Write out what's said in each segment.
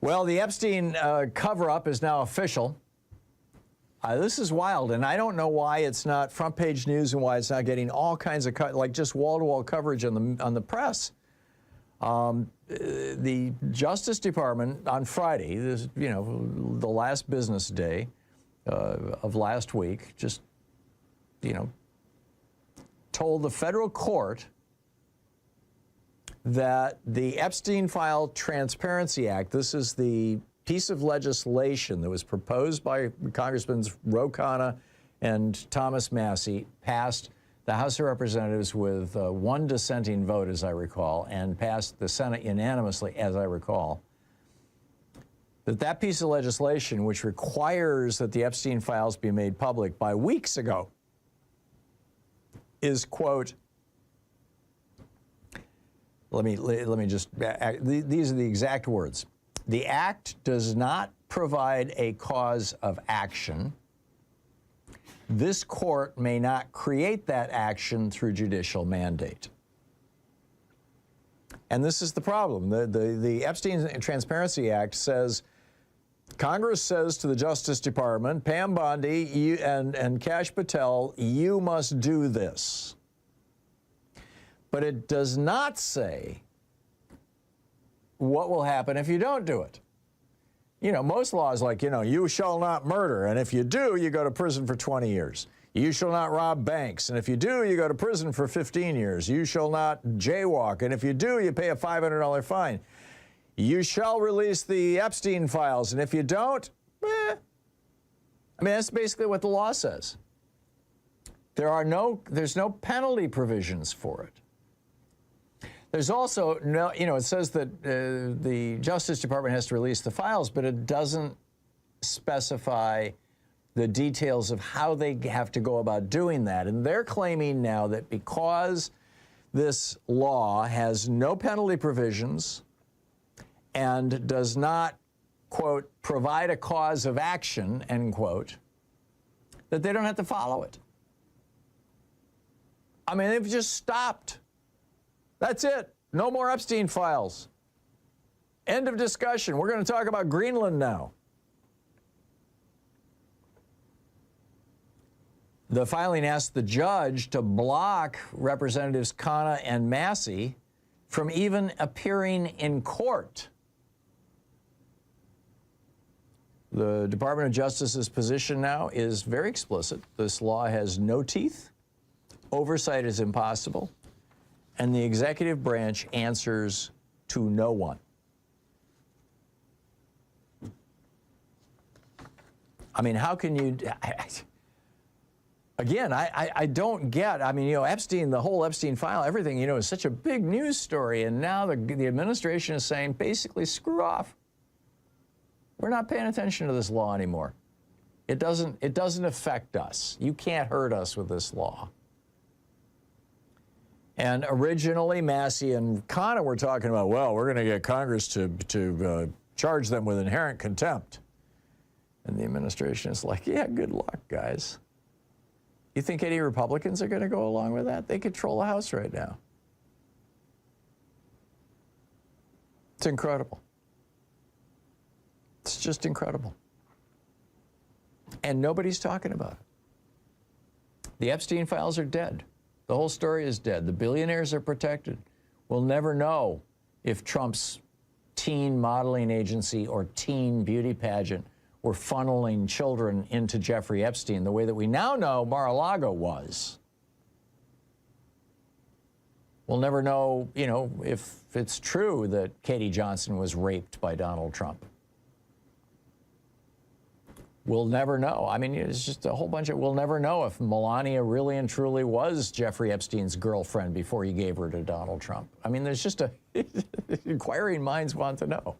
Well, the Epstein cover-up is now official. This is wild, and I don't know why it's not front page news and why it's not getting all kinds of like just wall-to-wall coverage on the press. The Justice Department on Friday, this, the last business day of last week, just told the federal court that the Epstein File Transparency Act, this is the piece of legislation that was proposed by Congressmen Ro Khanna and Thomas Massie, passed the House of Representatives with one dissenting vote, as I recall, and passed the Senate unanimously, as I recall, that piece of legislation, which requires that the Epstein files be made public by weeks ago, is, quote, let me just, these are the exact words. The act does not provide a cause of action. This court may not create that action through judicial mandate. And this is the problem. The Epstein Transparency Act says, Congress says to the Justice Department, Pam Bondi and Kash Patel, you must do this. But it does not say what will happen if you don't do it. Most laws like, you shall not murder, and if you do, you go to prison for 20 years. You shall not rob banks, and if you do, you go to prison for 15 years. You shall not jaywalk, and if you do, you pay a $500 fine. You shall release the Epstein files, and if you don't, that's basically what the law says. There's no penalty provisions for it. There's also no, it says that the Justice Department has to release the files, but it doesn't specify the details of how they have to go about doing that. And they're claiming now that because this law has no penalty provisions and does not, quote, provide a cause of action, end quote, that they don't have to follow it. They've just stopped. That's it. No more Epstein files. End of discussion. We're going to talk about Greenland now. The filing asked the judge to block Representatives Khanna and Massie from even appearing in court. The Department of Justice's position now is very explicit. This law has no teeth. Oversight is impossible. And the executive branch answers to no one. How can you... Again, I don't get, Epstein, the whole Epstein file, everything, is such a big news story, and now the administration is saying, basically, screw off. We're not paying attention to this law anymore. It doesn't affect us. You can't hurt us with this law. And originally, Massie and Khanna were talking about, well, we're going to get Congress to charge them with inherent contempt. And the administration is like, yeah, good luck, guys. You think any Republicans are going to go along with that? They control the House right now. It's incredible. It's just incredible. And nobody's talking about it. The Epstein files are dead. The whole story is dead. The billionaires are protected. We'll never know if Trump's teen modeling agency or teen beauty pageant were funneling children into Jeffrey Epstein the way that we now know Mar-a-Lago was. We'll never know, if it's true that Katie Johnson was raped by Donald Trump. We'll never know. It's just a whole bunch of, we'll never know if Melania really and truly was Jeffrey Epstein's girlfriend before he gave her to Donald Trump. There's just inquiring minds want to know.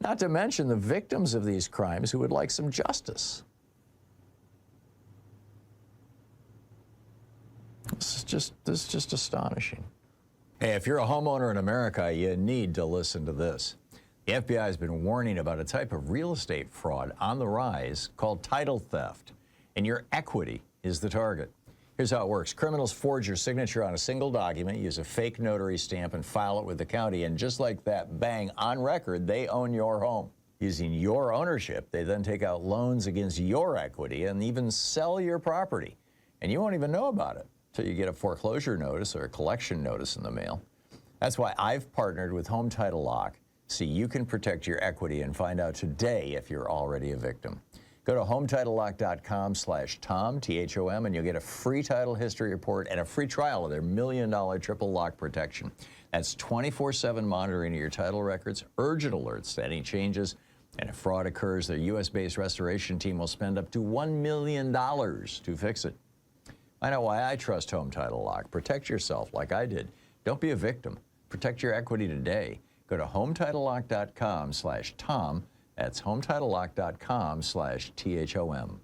Not to mention the victims of these crimes who would like some justice. This is just astonishing. Hey, if you're a homeowner in America, you need to listen to this. The FBI has been warning about a type of real estate fraud on the rise called title theft, and your equity is the target. Here's how it works. Criminals forge your signature on a single document, use a fake notary stamp, and file it with the county. And just like that, bang, on record, they own your home. Using your ownership, they then take out loans against your equity and even sell your property. And you won't even know about it until you get a foreclosure notice or a collection notice in the mail. That's why I've partnered with Home Title Lock, so you can protect your equity and find out today if you're already a victim. Go to HometitleLock.com/Tom, T-H-O-M, and you'll get a free title history report and a free trial of their $1 million triple lock protection. That's 24/7 monitoring of your title records, urgent alerts to any changes, and if fraud occurs, their U.S.-based restoration team will spend up to $1 million to fix it. Find out why I trust Home Title Lock. Protect yourself like I did. Don't be a victim. Protect your equity today. Go to HometitleLock.com/Tom. That's HometitleLock.com/THOM.